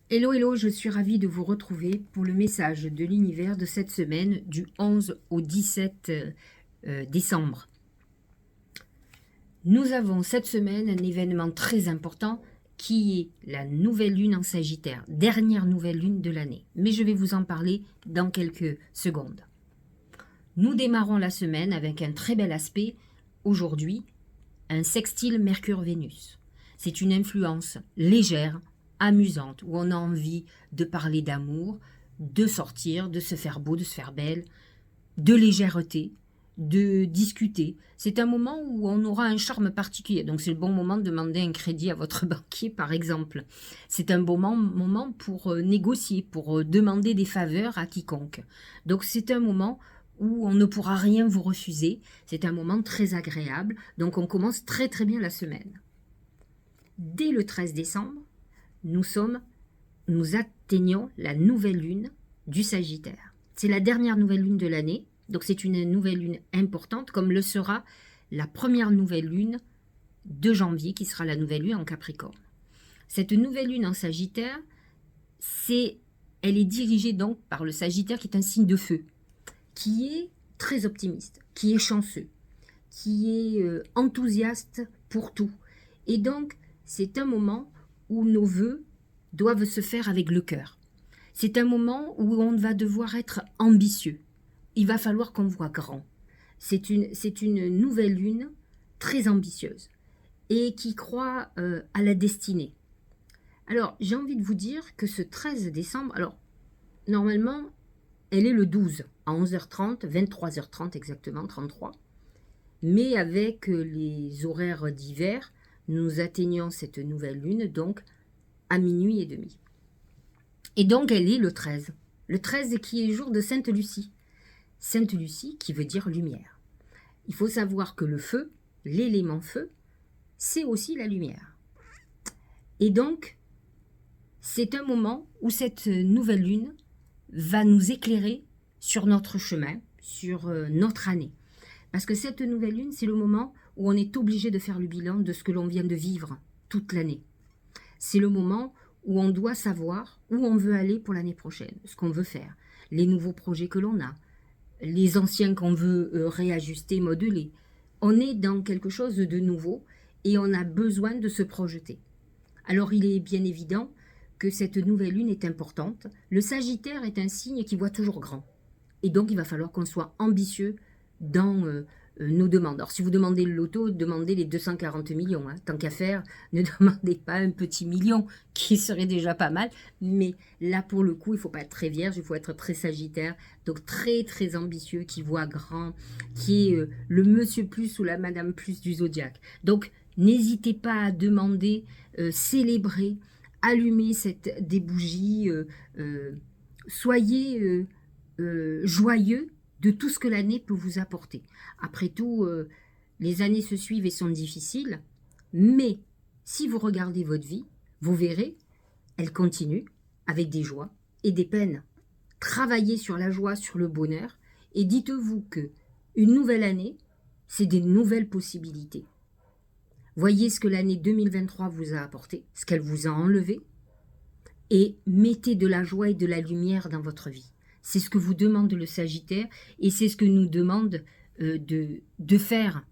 Hello, hello, je suis ravie de vous retrouver pour le message de l'univers de cette semaine du 11 au 17 décembre. Nous avons cette semaine un événement très important qui est la nouvelle lune en Sagittaire, dernière nouvelle lune de l'année. Mais je vais vous en parler dans quelques secondes. Nous démarrons la semaine avec un très bel aspect aujourd'hui, un sextile Mercure-Vénus. C'est une influence légère, amusante, où on a envie de parler d'amour, de sortir, de se faire beau, de se faire belle, de légèreté, de discuter. C'est un moment où on aura un charme particulier. Donc c'est le bon moment de demander un crédit à votre banquier, par exemple. C'est un bon moment pour négocier, pour demander des faveurs à quiconque. Donc c'est un moment où on ne pourra rien vous refuser. C'est un moment très agréable. Donc on commence très très bien la semaine. Dès le 13 décembre, nous atteignons la nouvelle lune du Sagittaire. C'est la dernière nouvelle lune de l'année, donc c'est une nouvelle lune importante, comme le sera la première nouvelle lune de janvier, qui sera la nouvelle lune en Capricorne. Cette nouvelle lune en Sagittaire, elle est dirigée donc par le Sagittaire, qui est un signe de feu, qui est très optimiste, qui est chanceux, qui est enthousiaste pour tout. Et donc, c'est un moment où nos vœux doivent se faire avec le cœur. C'est un moment où on va devoir être ambitieux. Il va falloir qu'on voit grand. C'est une nouvelle lune très ambitieuse et qui croit à la destinée. Alors, j'ai envie de vous dire que ce 13 décembre, alors, normalement, elle est le 12, à 11h30, 23h30 exactement, 33. Mais avec les horaires d'hiver, nous atteignons cette nouvelle lune, donc, à minuit et demi. Et donc, elle est le 13. Le 13 qui est jour de Sainte Lucie. Sainte Lucie qui veut dire lumière. Il faut savoir que le feu, l'élément feu, c'est aussi la lumière. Et donc, c'est un moment où cette nouvelle lune va nous éclairer sur notre chemin, sur notre année. Parce que cette nouvelle lune, c'est le moment où on est obligé de faire le bilan de ce que l'on vient de vivre toute l'année. C'est le moment où on doit savoir où on veut aller pour l'année prochaine, ce qu'on veut faire, les nouveaux projets que l'on a, les anciens qu'on veut réajuster, modeler. On est dans quelque chose de nouveau et on a besoin de se projeter. Alors il est bien évident que cette nouvelle lune est importante. Le Sagittaire est un signe qui voit toujours grand. Et donc il va falloir qu'on soit ambitieux dans nos demandes. Alors si vous demandez le loto, demandez les 240 millions. Hein. Tant qu'à faire, ne demandez pas un petit million qui serait déjà pas mal. Mais là pour le coup, il ne faut pas être très vierge, il faut être très Sagittaire. Donc très très ambitieux, qui voit grand, qui est le monsieur plus ou la madame plus du zodiaque. Donc n'hésitez pas à demander, célébrer, allumer des bougies, soyez joyeux de tout ce que l'année peut vous apporter. Après tout, les années se suivent et sont difficiles, mais si vous regardez votre vie, vous verrez, elle continue avec des joies et des peines. Travaillez sur la joie, sur le bonheur, et dites-vous que une nouvelle année, c'est des nouvelles possibilités. Voyez ce que l'année 2023 vous a apporté, ce qu'elle vous a enlevé, et mettez de la joie et de la lumière dans votre vie. C'est ce que vous demande le Sagittaire et c'est ce que nous demande de faire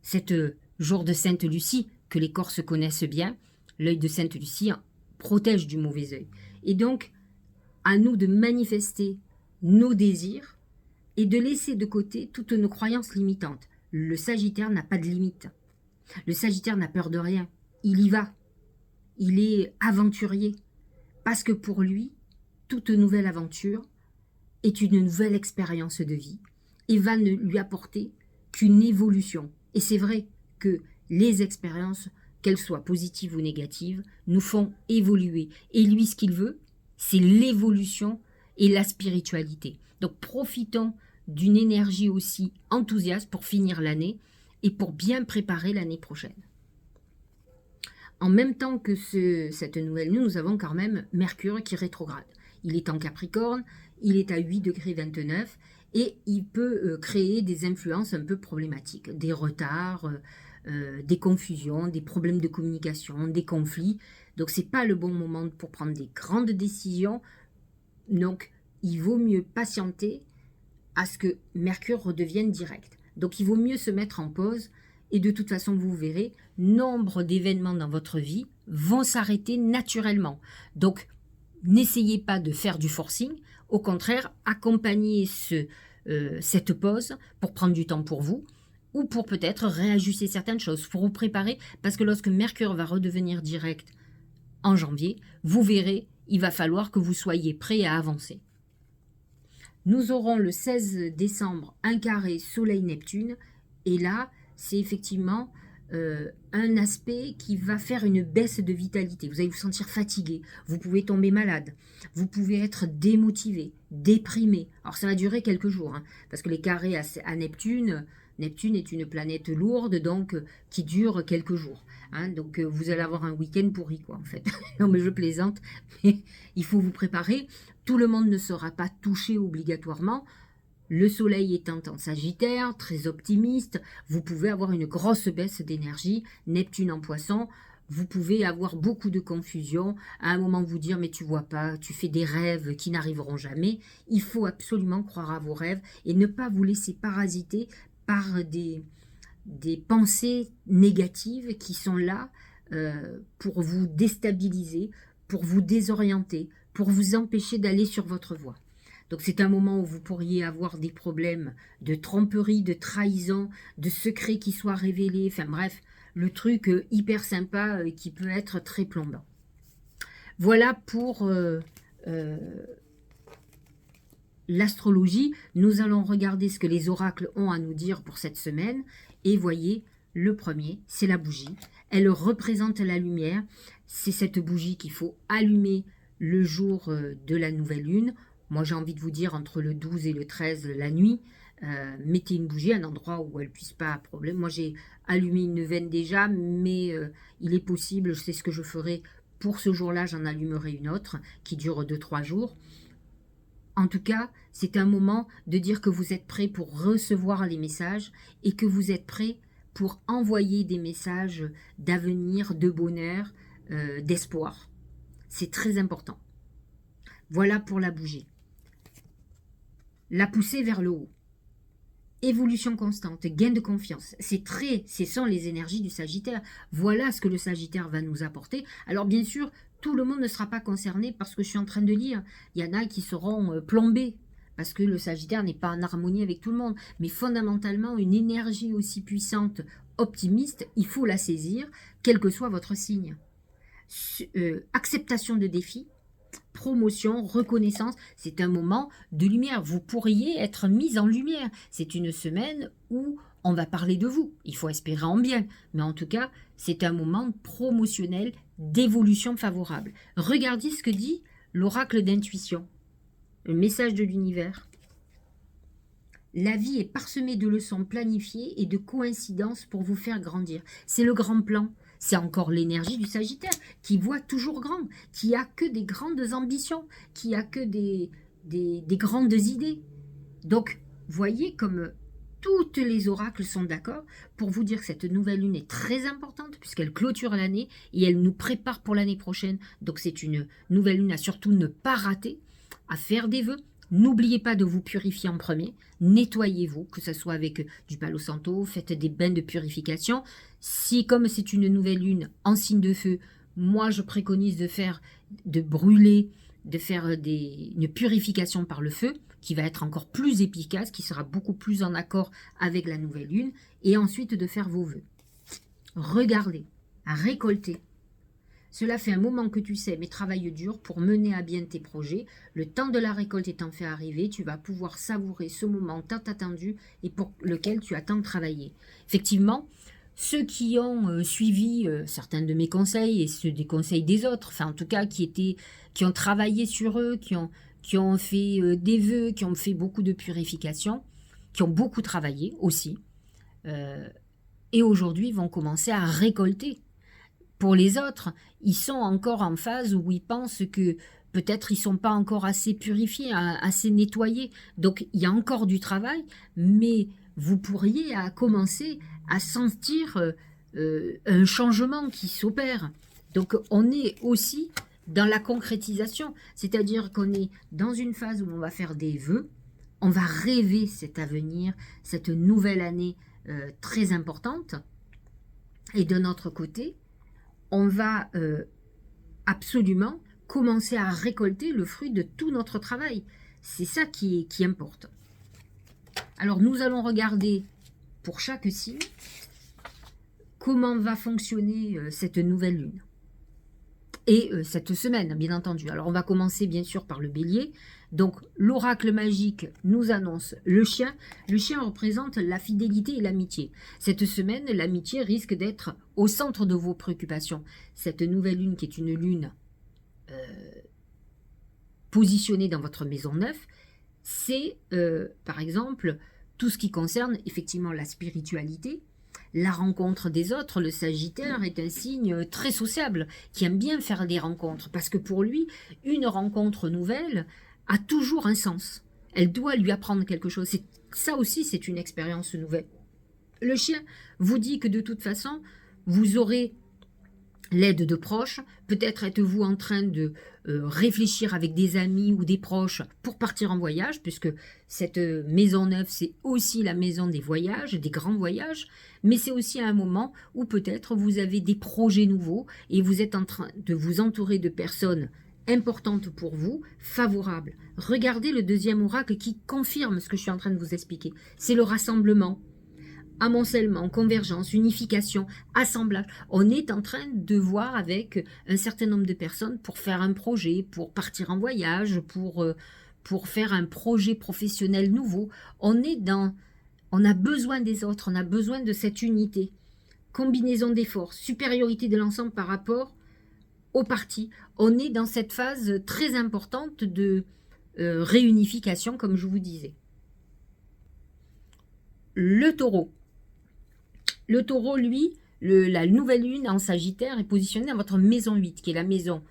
cette jour de Sainte Lucie, que les Corses connaissent bien. L'œil de Sainte Lucie protège du mauvais œil. Et donc, à nous de manifester nos désirs et de laisser de côté toutes nos croyances limitantes. Le Sagittaire n'a pas de limite. Le Sagittaire n'a peur de rien. Il y va. Il est aventurier. Parce que pour lui, toute nouvelle aventure est une nouvelle expérience de vie et va ne lui apporter qu'une évolution. Et c'est vrai que les expériences, qu'elles soient positives ou négatives, nous font évoluer. Et lui, ce qu'il veut, c'est l'évolution et la spiritualité. Donc profitons d'une énergie aussi enthousiaste pour finir l'année et pour bien préparer l'année prochaine. En même temps que cette nouvelle lune, nous avons quand même Mercure qui rétrograde. Il est en Capricorne, il est à 8 degrés 29 et il peut créer des influences un peu problématiques, des retards, des confusions, des problèmes de communication, des conflits. Donc, ce n'est pas le bon moment pour prendre des grandes décisions. Donc, il vaut mieux patienter à ce que Mercure redevienne direct. Donc, il vaut mieux se mettre en pause. Et de toute façon, vous verrez, nombre d'événements dans votre vie vont s'arrêter naturellement. Donc, n'essayez pas de faire du forcing. Au contraire, accompagnez cette pause pour prendre du temps pour vous ou pour peut-être réajuster certaines choses, pour vous préparer, parce que lorsque Mercure va redevenir direct en janvier, vous verrez, il va falloir que vous soyez prêts à avancer. Nous aurons le 16 décembre un carré Soleil-Neptune, et là, c'est effectivement un aspect qui va faire une baisse de vitalité. Vous allez vous sentir fatigué, vous pouvez tomber malade, vous pouvez être démotivé, déprimé. Alors ça va durer quelques jours, hein, parce que les carrés à Neptune, Neptune est une planète lourde, donc qui dure quelques jours. Hein, donc vous allez avoir un week-end pourri, quoi, en fait. Non, mais je plaisante, mais il faut vous préparer. Tout le monde ne sera pas touché obligatoirement. Le soleil étant en Sagittaire, très optimiste, vous pouvez avoir une grosse baisse d'énergie. Neptune en Poisson, vous pouvez avoir beaucoup de confusion. À un moment vous dire, mais tu vois pas, tu fais des rêves qui n'arriveront jamais. Il faut absolument croire à vos rêves et ne pas vous laisser parasiter par des pensées négatives qui sont là pour vous déstabiliser, pour vous désorienter, pour vous empêcher d'aller sur votre voie. Donc c'est un moment où vous pourriez avoir des problèmes de tromperie, de trahison, de secrets qui soient révélés, enfin bref, le truc hyper sympa qui peut être très plombant. Voilà pour l'astrologie. Nous allons regarder ce que les oracles ont à nous dire pour cette semaine. Et voyez, le premier, c'est la bougie. Elle représente la lumière. C'est cette bougie qu'il faut allumer le jour de la nouvelle lune. Moi, j'ai envie de vous dire, entre le 12 et le 13, la nuit, mettez une bougie à un endroit où elle ne puisse pas problème. Moi, j'ai allumé une neuvaine déjà, mais il est possible, je sais ce que je ferai pour ce jour-là, j'en allumerai une autre qui dure 2-3 jours. En tout cas, c'est un moment de dire que vous êtes prêt pour recevoir les messages et que vous êtes prêt pour envoyer des messages d'avenir, de bonheur, d'espoir. C'est très important. Voilà pour la bougie. La pousser vers le haut. Évolution constante, gain de confiance. Ce sont les énergies du Sagittaire. Voilà ce que le Sagittaire va nous apporter. Alors bien sûr, tout le monde ne sera pas concerné parce que je suis en train de lire. Il y en a qui seront plombés parce que le Sagittaire n'est pas en harmonie avec tout le monde. Mais fondamentalement, une énergie aussi puissante, optimiste, il faut la saisir, quel que soit votre signe. Acceptation de défis. Promotion, reconnaissance, c'est un moment de lumière. Vous pourriez être mis en lumière. C'est une semaine où on va parler de vous. Il faut espérer en bien. Mais en tout cas, c'est un moment promotionnel d'évolution favorable. Regardez ce que dit l'oracle d'intuition. Le message de l'univers. La vie est parsemée de leçons planifiées et de coïncidences pour vous faire grandir. C'est le grand plan. C'est encore l'énergie du Sagittaire qui voit toujours grand, qui a que des grandes ambitions, qui a que des grandes idées. Donc, voyez comme toutes les oracles sont d'accord pour vous dire que cette nouvelle lune est très importante puisqu'elle clôture l'année et elle nous prépare pour l'année prochaine. Donc, c'est une nouvelle lune à surtout ne pas rater, à faire des vœux. N'oubliez pas de vous purifier en premier, nettoyez-vous, que ce soit avec du Palo Santo, faites des bains de purification. Si, comme c'est une nouvelle lune en signe de feu, moi je préconise de brûler, de faire une purification par le feu, qui va être encore plus efficace, qui sera beaucoup plus en accord avec la nouvelle lune, et ensuite de faire vos vœux. Regardez, récoltez. Cela fait un moment que tu sais, mais travaille dur pour mener à bien tes projets. Le temps de la récolte étant fait arriver, tu vas pouvoir savourer ce moment tant attendu et pour lequel tu as tant travaillé. Effectivement, ceux qui ont suivi certains de mes conseils et ceux des conseils des autres, enfin en tout cas qui ont travaillé sur eux, qui ont fait des vœux, qui ont fait beaucoup de purification, qui ont beaucoup travaillé aussi, et aujourd'hui vont commencer à récolter. Pour les autres, ils sont encore en phase où ils pensent que peut-être ils ne sont pas encore assez purifiés, assez nettoyés. Donc il y a encore du travail, mais vous pourriez commencer à sentir un changement qui s'opère. Donc, on est aussi dans la concrétisation, c'est-à-dire qu'on est dans une phase où on va faire des vœux, on va rêver cet avenir, cette nouvelle année très importante. Et de notre côté, on va absolument commencer à récolter le fruit de tout notre travail. C'est ça qui importe. Alors, nous allons regarder pour chaque signe comment va fonctionner cette nouvelle lune. Et cette semaine, bien entendu. Alors, on va commencer bien sûr par le bélier. Donc, l'oracle magique nous annonce le chien. Le chien représente la fidélité et l'amitié. Cette semaine, l'amitié risque d'être au centre de vos préoccupations. Cette nouvelle lune, qui est une lune positionnée dans votre maison 9, c'est, par exemple, tout ce qui concerne effectivement la spiritualité, la rencontre des autres. Le Sagittaire est un signe très sociable, qui aime bien faire des rencontres, parce que pour lui, une rencontre nouvelle a toujours un sens. Elle doit lui apprendre quelque chose. Ça aussi, c'est une expérience nouvelle. Le chien vous dit que de toute façon, vous aurez l'aide de proches. Peut-être êtes-vous en train de réfléchir avec des amis ou des proches pour partir en voyage, puisque cette maison neuve, c'est aussi la maison des voyages, des grands voyages, mais c'est aussi un moment où peut-être vous avez des projets nouveaux et vous êtes en train de vous entourer de personnes importantes pour vous, favorables. Regardez le deuxième oracle qui confirme ce que je suis en train de vous expliquer. C'est le rassemblement. Amoncellement, convergence, unification, assemblage. On est en train de voir avec un certain nombre de personnes pour faire un projet, pour partir en voyage, pour faire un projet professionnel nouveau. On a besoin des autres, on a besoin de cette unité. Combinaison des forces, supériorité de l'ensemble par rapport aux parties. On est dans cette phase très importante de réunification, comme je vous disais. Le taureau. Le taureau, lui, la nouvelle lune en Sagittaire est positionnée dans votre maison 8, qui est la maison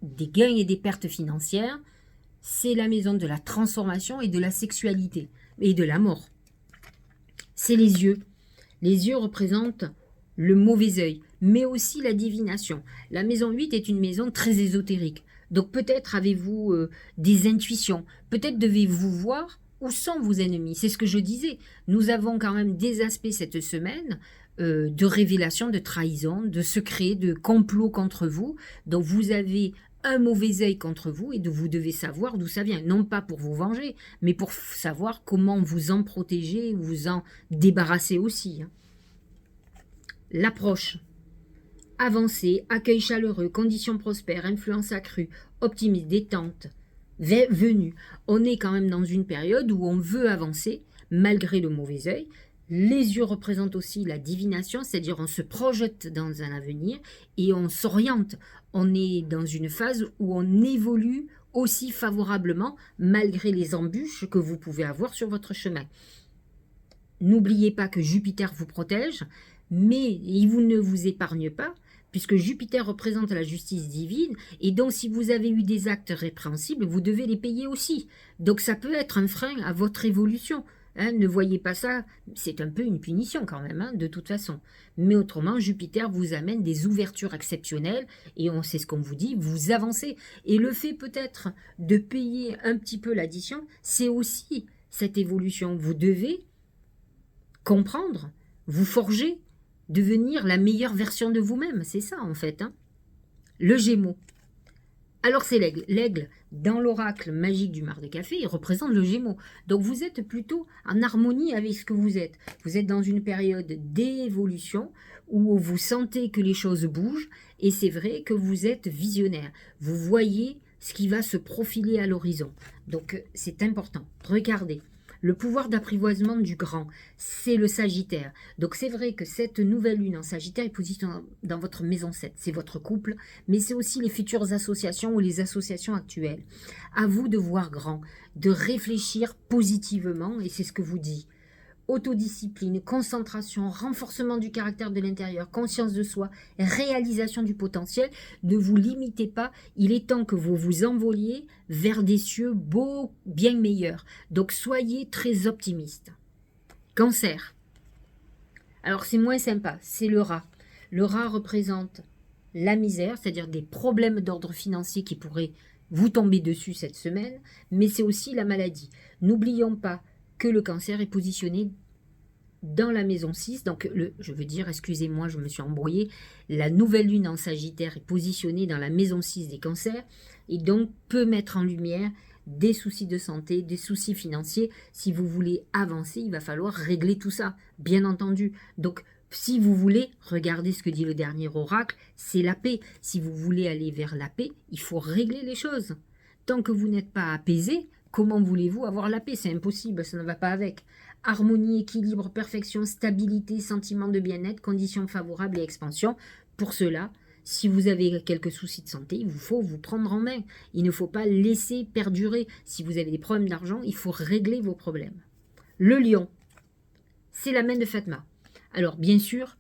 des gains et des pertes financières. C'est la maison de la transformation et de la sexualité et de la mort. C'est les yeux. Les yeux représentent le mauvais œil, mais aussi la divination. La maison 8 est une maison très ésotérique. Donc peut-être avez-vous des intuitions, peut-être devez-vous voir où sont vos ennemis. C'est ce que je disais. Nous avons quand même des aspects cette semaine de révélation, de trahison, de secrets, de complots contre vous. Donc vous avez un mauvais œil contre vous et vous devez savoir d'où ça vient. Non pas pour vous venger, mais pour savoir comment vous en protéger, vous en débarrasser aussi. L'approche. Avancée, accueil chaleureux, conditions prospères, influence accrue, optimisme, détente, venue. On est quand même dans une période où on veut avancer malgré le mauvais œil. Les yeux représentent aussi la divination, c'est-à-dire on se projette dans un avenir et on s'oriente. On est dans une phase où on évolue aussi favorablement malgré les embûches que vous pouvez avoir sur votre chemin. N'oubliez pas que Jupiter vous protège, mais il ne vous épargne pas, puisque Jupiter représente la justice divine, et donc si vous avez eu des actes répréhensibles, vous devez les payer aussi. Donc ça peut être un frein à votre évolution. Ne voyez pas ça, c'est un peu une punition quand même, de toute façon. Mais autrement, Jupiter vous amène des ouvertures exceptionnelles, et on sait ce qu'on vous dit, vous avancez. Et le fait peut-être de payer un petit peu l'addition, c'est aussi cette évolution. Vous devez comprendre, vous forger, devenir la meilleure version de vous-même, c'est ça en fait. Le Gémeaux. Alors c'est l'aigle. L'aigle, dans l'oracle magique du mar de café, il représente le Gémeaux. Donc vous êtes plutôt en harmonie avec ce que vous êtes. Vous êtes dans une période d'évolution où vous sentez que les choses bougent et c'est vrai que vous êtes visionnaire. Vous voyez ce qui va se profiler à l'horizon. Donc c'est important. Regardez. Le pouvoir d'apprivoisement du grand, c'est le Sagittaire. Donc c'est vrai que cette nouvelle lune en Sagittaire est positionnée dans votre maison 7. C'est votre couple, mais c'est aussi les futures associations ou les associations actuelles. À vous de voir grand, de réfléchir positivement, et c'est ce que vous dit. Autodiscipline, concentration, renforcement du caractère de l'intérieur, conscience de soi, réalisation du potentiel. Ne vous limitez pas, il est temps que vous vous envoliez vers des cieux beaux, bien meilleurs. Donc soyez très optimiste. Cancer. Alors c'est moins sympa, c'est le rat. Le rat représente la misère, c'est-à-dire des problèmes d'ordre financier qui pourraient vous tomber dessus cette semaine, mais c'est aussi la maladie. N'oublions pas que le cancer est positionné dans la maison 6, donc je veux dire, excusez-moi, je me suis embrouillée, la nouvelle lune en Sagittaire est positionnée dans la maison 6 des cancers, et donc peut mettre en lumière des soucis de santé, des soucis financiers. Si vous voulez avancer, il va falloir régler tout ça, bien entendu. Donc, si vous voulez, regardez ce que dit le dernier oracle, c'est la paix. Si vous voulez aller vers la paix, il faut régler les choses. Tant que vous n'êtes pas apaisé, comment voulez-vous avoir la paix? C'est impossible, ça ne va pas avec. Harmonie, équilibre, perfection, stabilité, sentiment de bien-être, conditions favorables et expansion. Pour cela, si vous avez quelques soucis de santé, il vous faut vous prendre en main. Il ne faut pas laisser perdurer. Si vous avez des problèmes d'argent, il faut régler vos problèmes. Le lion, c'est la main de Fatma. Alors, bien sûr,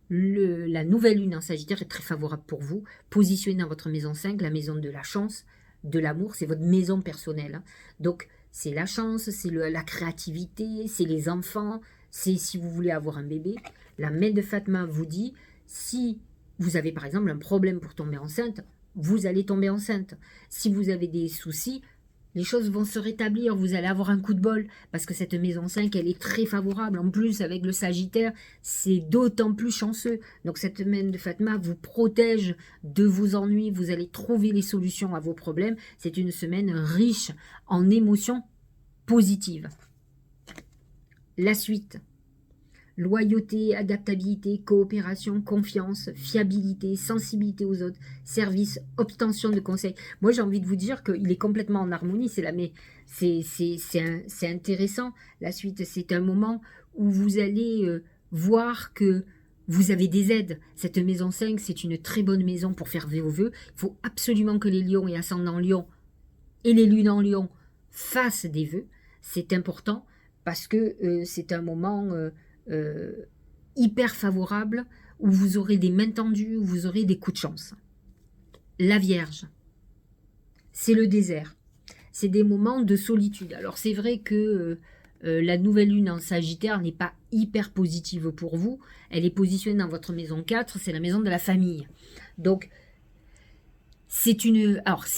la nouvelle lune en Sagittaire est très favorable pour vous. Positionnée dans votre maison 5, la maison de la chance, de l'amour, c'est votre maison personnelle. Donc, c'est la chance, c'est la créativité, c'est les enfants, c'est si vous voulez avoir un bébé. La main de Fatma vous dit, si vous avez par exemple un problème pour tomber enceinte, vous allez tomber enceinte. Si vous avez des soucis, les choses vont se rétablir, vous allez avoir un coup de bol, parce que cette maison 5, elle est très favorable. En plus, avec le Sagittaire, c'est d'autant plus chanceux. Donc cette main de Fatma vous protège de vos ennuis, vous allez trouver les solutions à vos problèmes. C'est une semaine riche en émotions positives. La suite. Loyauté, adaptabilité, coopération, confiance, fiabilité, sensibilité aux autres, service, obtention de conseils. Moi, j'ai envie de vous dire qu'il est complètement en harmonie. C'est intéressant. La suite, c'est un moment où vous allez voir que vous avez des aides. Cette maison 5, c'est une très bonne maison pour faire vos vœux. Il faut absolument que les lions et ascendants lions et les lunes en lion fassent des vœux. C'est important parce que c'est un moment... hyper favorable, où vous aurez des mains tendues, où vous aurez des coups de chance. La Vierge, c'est le désert. C'est des moments de solitude. Alors c'est vrai que la nouvelle lune en Sagittaire n'est pas hyper positive pour vous. Elle est positionnée dans votre maison 4, c'est la maison de la famille. Donc c'est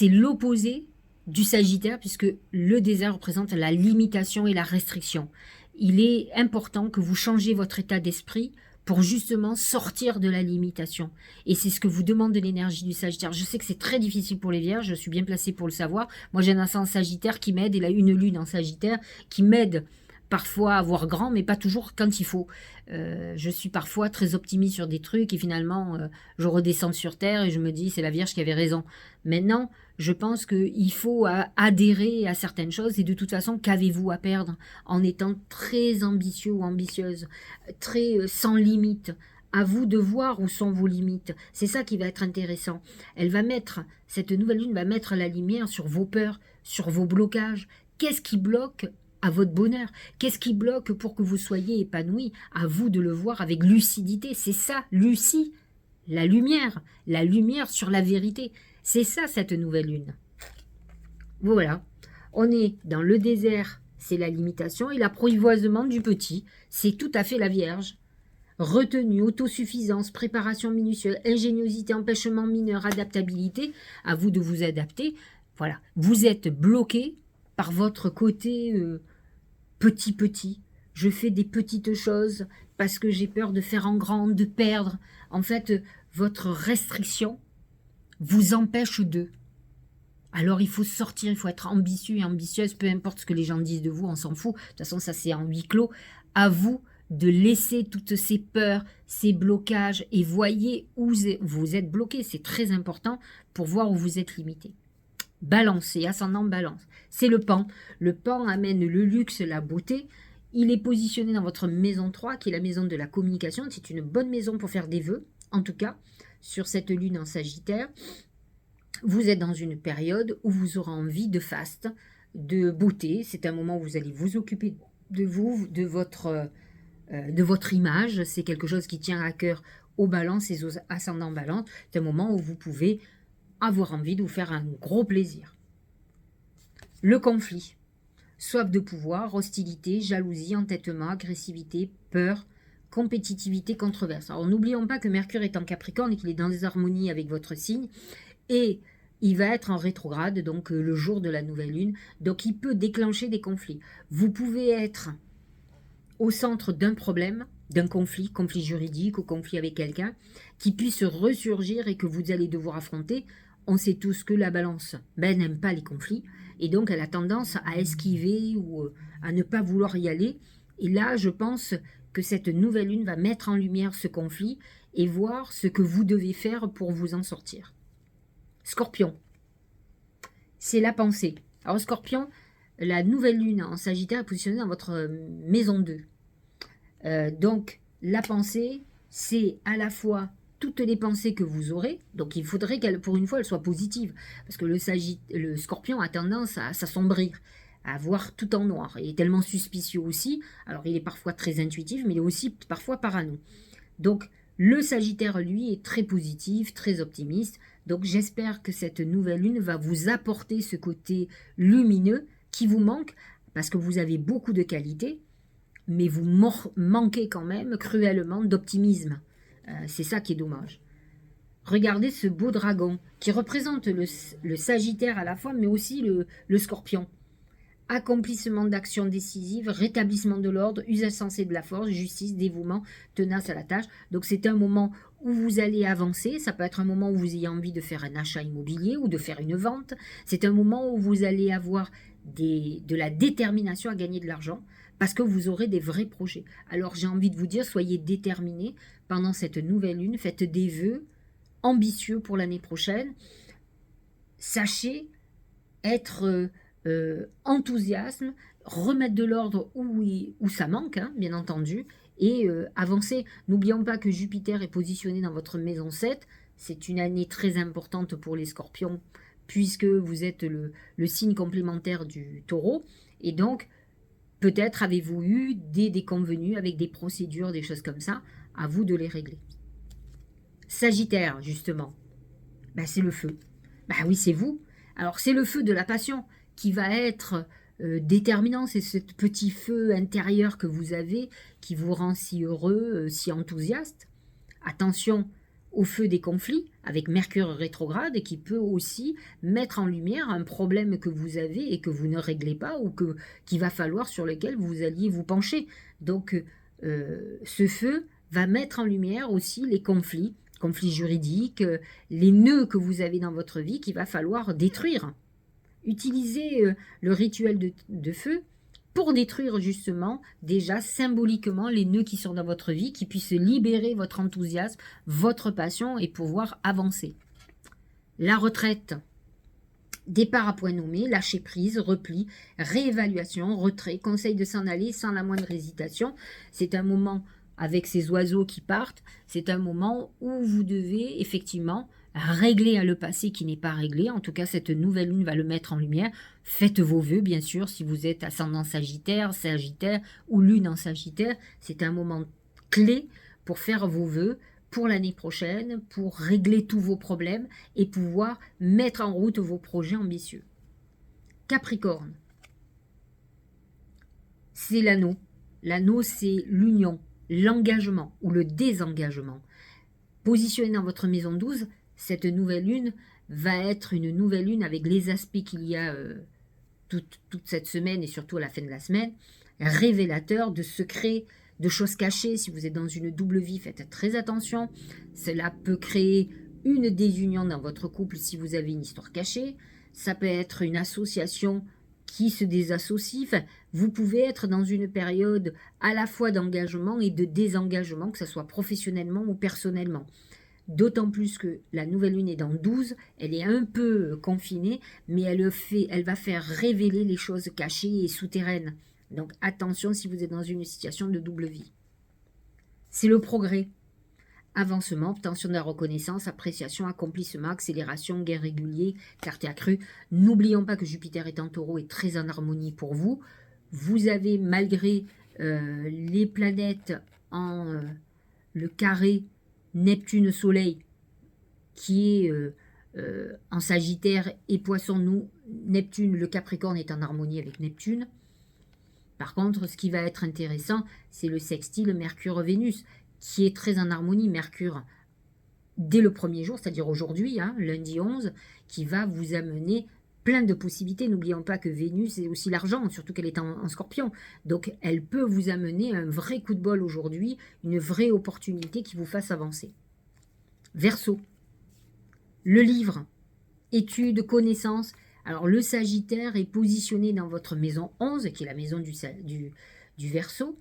l'opposé du Sagittaire, puisque le désert représente la limitation et la restriction. Il est important que vous changiez votre état d'esprit pour justement sortir de la limitation. Et c'est ce que vous demande de l'énergie du Sagittaire. Je sais que c'est très difficile pour les Vierges, je suis bien placée pour le savoir. Moi, j'ai un ascendant Sagittaire qui m'aide, et là, une lune en Sagittaire qui m'aide parfois à voir grand, mais pas toujours quand il faut. Je suis parfois très optimiste sur des trucs et finalement, je redescends sur Terre et je me dis, c'est la Vierge qui avait raison. Maintenant, je pense qu'il faut adhérer à certaines choses et de toute façon, qu'avez-vous à perdre en étant très ambitieux ou ambitieuse, très sans limite? À vous de voir où sont vos limites. C'est ça qui va être intéressant. Cette nouvelle lune va mettre la lumière sur vos peurs, sur vos blocages. Qu'est-ce qui bloque à votre bonheur? Qu'est-ce qui bloque pour que vous soyez épanoui? À vous de le voir avec lucidité. C'est ça, Lucie, la lumière sur la vérité. C'est ça, cette nouvelle lune. Voilà, on est dans le désert, c'est la limitation, et l'apprivoisement du petit, c'est tout à fait la Vierge. Retenue, autosuffisance, préparation minutieuse, ingéniosité, empêchement mineur, adaptabilité, à vous de vous adapter. Voilà, vous êtes bloqué par votre côté petit. Je fais des petites choses parce que j'ai peur de faire en grand, de perdre. En fait, votre restriction vous empêche d'eux. Alors il faut sortir, il faut être ambitieux et ambitieuse, peu importe ce que les gens disent de vous, on s'en fout. De toute façon, ça c'est en huis clos. À vous de laisser toutes ces peurs, ces blocages, et voyez où vous êtes bloqué. C'est très important pour voir où vous êtes limité. Balance et ascendant balance. C'est le pan. Le pan amène le luxe, la beauté. Il est positionné dans votre maison 3, qui est la maison de la communication. C'est une bonne maison pour faire des vœux, en tout cas, sur cette lune en Sagittaire. Vous êtes dans une période où vous aurez envie de faste, de beauté. C'est un moment où vous allez vous occuper de vous, de votre image. C'est quelque chose qui tient à cœur aux balances et aux ascendants balance. C'est un moment où vous pouvez avoir envie de vous faire un gros plaisir. Le conflit. Soif de pouvoir, hostilité, jalousie, entêtement, agressivité, peur, compétitivité, controverse. Alors n'oublions pas que Mercure est en Capricorne et qu'il est dans des harmonies avec votre signe. Et il va être en rétrograde, donc le jour de la nouvelle lune. Donc il peut déclencher des conflits. Vous pouvez être au centre d'un problème, d'un conflit juridique ou conflit avec quelqu'un, qui puisse ressurgir et que vous allez devoir affronter. On sait tous que la balance n'aime pas les conflits, et donc elle a tendance à esquiver ou à ne pas vouloir y aller. Et là, je pense que cette nouvelle lune va mettre en lumière ce conflit et voir ce que vous devez faire pour vous en sortir. Scorpion, c'est la pensée. Alors Scorpion, la nouvelle lune en Sagittaire est positionnée dans votre maison 2. Donc la pensée, c'est à la fois toutes les pensées que vous aurez, donc il faudrait qu'elle, pour une fois, elle soit positive, parce que le Scorpion a tendance à s'assombrir, à voir tout en noir. Il est tellement suspicieux aussi, alors il est parfois très intuitif, mais il est aussi parfois parano. Donc le Sagittaire, lui, est très positif, très optimiste. Donc j'espère que cette nouvelle lune va vous apporter ce côté lumineux qui vous manque, parce que vous avez beaucoup de qualités, mais vous manquez quand même cruellement d'optimisme. C'est ça qui est dommage. Regardez ce beau dragon qui représente le Sagittaire à la fois, mais aussi le Scorpion. Accomplissement d'actions décisives, rétablissement de l'ordre, usage sensé de la force, justice, dévouement, tenace à la tâche. Donc c'est un moment où vous allez avancer. Ça peut être un moment où vous ayez envie de faire un achat immobilier ou de faire une vente. C'est un moment où vous allez avoir de la détermination à gagner de l'argent parce que vous aurez des vrais projets. Alors j'ai envie de vous dire, soyez déterminés pendant cette nouvelle lune. Faites des vœux ambitieux pour l'année prochaine. Sachez être enthousiasme, remettre de l'ordre où ça manque, hein, bien entendu, et avancer. N'oublions pas que Jupiter est positionné dans votre maison 7. C'est une année très importante pour les Scorpions, puisque vous êtes le signe complémentaire du Taureau. Et donc, peut-être avez-vous eu des déconvenus avec des procédures, des choses comme ça. À vous de les régler. Sagittaire, justement, c'est le feu. Oui, c'est vous. Alors, c'est le feu de la passion qui va être déterminant. C'est ce petit feu intérieur que vous avez qui vous rend si heureux, si enthousiaste. Attention au feu des conflits avec Mercure rétrograde et qui peut aussi mettre en lumière un problème que vous avez et que vous ne réglez pas ou qu'il va falloir sur lequel vous alliez vous pencher. Donc, ce feu va mettre en lumière aussi les conflits juridiques, les nœuds que vous avez dans votre vie qu'il va falloir détruire. Utilisez le rituel de feu pour détruire justement déjà symboliquement les nœuds qui sont dans votre vie, qui puissent libérer votre enthousiasme, votre passion et pouvoir avancer. La retraite, départ à point nommé, lâcher prise, repli, réévaluation, retrait, conseil de s'en aller sans la moindre hésitation. C'est un moment avec ces oiseaux qui partent, c'est un moment où vous devez effectivement régler le passé qui n'est pas réglé. En tout cas, cette nouvelle lune va le mettre en lumière. Faites vos vœux, bien sûr, si vous êtes ascendant Sagittaire ou lune en Sagittaire. C'est un moment clé pour faire vos vœux pour l'année prochaine, pour régler tous vos problèmes et pouvoir mettre en route vos projets ambitieux. Capricorne, c'est l'anneau. L'anneau, c'est l'union, l'engagement ou le désengagement. Positionné dans votre maison 12, cette nouvelle lune va être une nouvelle lune avec les aspects qu'il y a toute cette semaine et surtout à la fin de la semaine, révélateur de secrets, de choses cachées. Si vous êtes dans une double vie, faites très attention. Cela peut créer une désunion dans votre couple si vous avez une histoire cachée. Ça peut être une association qui se désassocie. Enfin, vous pouvez être dans une période à la fois d'engagement et de désengagement, que ce soit professionnellement ou personnellement. D'autant plus que la nouvelle lune est dans 12, elle est un peu confinée, mais elle va faire révéler les choses cachées et souterraines. Donc attention si vous êtes dans une situation de double vie. C'est le progrès. Avancement, obtention de la reconnaissance, appréciation, accomplissement, accélération, gain régulier, clarté accrue. N'oublions pas que Jupiter est en Taureau et très en harmonie pour vous. Vous avez, malgré les planètes en le carré Neptune-Soleil, qui est en Sagittaire et Poisson, Neptune, le Capricorne est en harmonie avec Neptune. Par contre, ce qui va être intéressant, c'est le sextile Mercure-Vénus, qui est très en harmonie. Mercure, dès le premier jour, c'est-à-dire aujourd'hui, hein, lundi 11, qui va vous amener plein de possibilités. N'oublions pas que Vénus est aussi l'argent, surtout qu'elle est en Scorpion. Donc, elle peut vous amener un vrai coup de bol aujourd'hui, une vraie opportunité qui vous fasse avancer. Verseau, le livre, études, connaissances. Alors, le Sagittaire est positionné dans votre maison 11, qui est la maison du Verseau.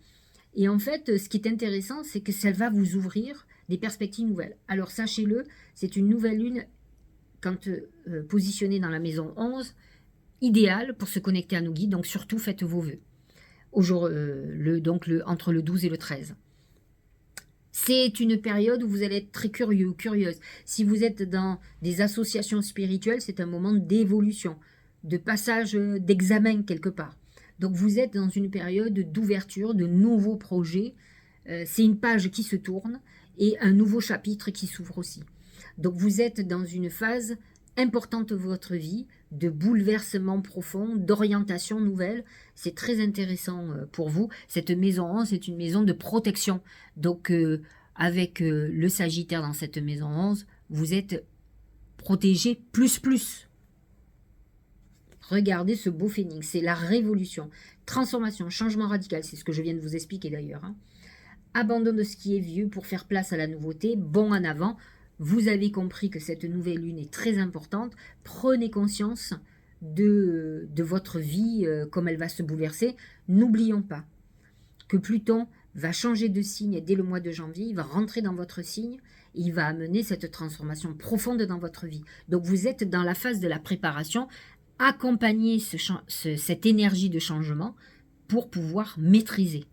Et en fait, ce qui est intéressant, c'est que ça va vous ouvrir des perspectives nouvelles. Alors, sachez-le, c'est une nouvelle lune, quand positionnée dans la maison 11, idéale pour se connecter à nos guides. Donc, surtout, faites vos vœux. Entre le 12 et le 13. C'est une période où vous allez être très curieux ou curieuse. Si vous êtes dans des associations spirituelles, c'est un moment d'évolution, de passage d'examen quelque part. Donc vous êtes dans une période d'ouverture, de nouveaux projets. C'est une page qui se tourne et un nouveau chapitre qui s'ouvre aussi. Donc vous êtes dans une phase importante de votre vie, de bouleversement profond, d'orientation nouvelle. C'est très intéressant pour vous. Cette maison 11, c'est une maison de protection. Donc, avec le Sagittaire dans cette maison 11, vous êtes protégé plus. Regardez ce beau phénix, c'est la révolution, transformation, changement radical, c'est ce que je viens de vous expliquer d'ailleurs. Hein. Abandon de ce qui est vieux pour faire place à la nouveauté, bond en avant. Vous avez compris que cette nouvelle lune est très importante. Prenez conscience de votre vie, comme elle va se bouleverser. N'oublions pas que Pluton va changer de signe dès le mois de janvier. Il va rentrer dans votre signe. Et il va amener cette transformation profonde dans votre vie. Donc vous êtes dans la phase de la préparation. Accompagnez cette énergie de changement pour pouvoir maîtriser.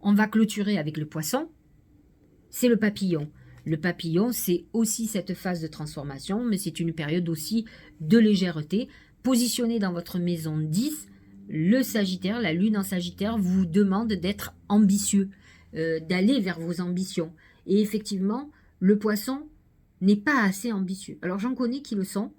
On va clôturer avec le Poisson. C'est le papillon. Le papillon, c'est aussi cette phase de transformation, mais c'est une période aussi de légèreté. Positionné dans votre maison 10, le Sagittaire, la lune en Sagittaire, vous demande d'être ambitieux, d'aller vers vos ambitions. Et effectivement, le Poisson n'est pas assez ambitieux. Alors j'en connais qui le sont,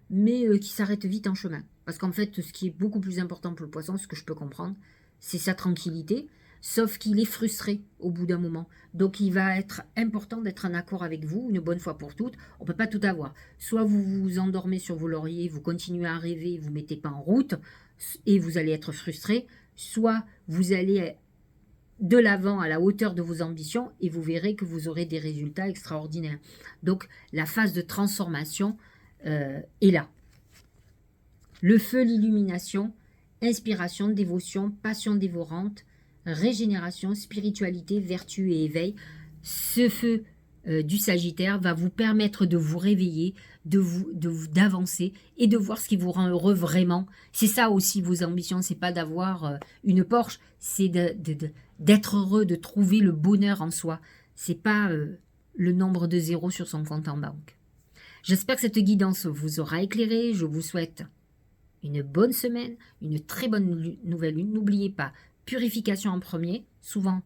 mais qui s'arrêtent vite en chemin. Parce qu'en fait, ce qui est beaucoup plus important pour le Poisson, ce que je peux comprendre, c'est sa tranquillité. Sauf qu'il est frustré au bout d'un moment. Donc, il va être important d'être en accord avec vous, une bonne fois pour toutes. On ne peut pas tout avoir. Soit vous vous endormez sur vos lauriers, vous continuez à rêver, vous ne mettez pas en route, et vous allez être frustré. Soit vous allez de l'avant à la hauteur de vos ambitions, et vous verrez que vous aurez des résultats extraordinaires. Donc, la phase de transformation est là. Le feu, l'illumination, inspiration, dévotion, passion dévorante, régénération, spiritualité, vertu et éveil. Ce feu du Sagittaire va vous permettre de vous réveiller, d'avancer et de voir ce qui vous rend heureux vraiment. C'est ça aussi vos ambitions, c'est pas d'avoir une Porsche, c'est d'être heureux, de trouver le bonheur en soi. C'est pas le nombre de zéros sur son compte en banque. J'espère que cette guidance vous aura éclairé. Je vous souhaite une bonne semaine, une très bonne nouvelle lune. N'oubliez pas, purification en premier, souvent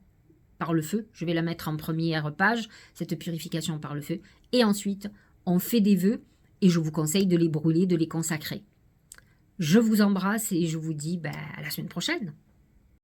par le feu. Je vais la mettre en première page, cette purification par le feu. Et ensuite, on fait des vœux et je vous conseille de les brûler, de les consacrer. Je vous embrasse et je vous dis à la semaine prochaine.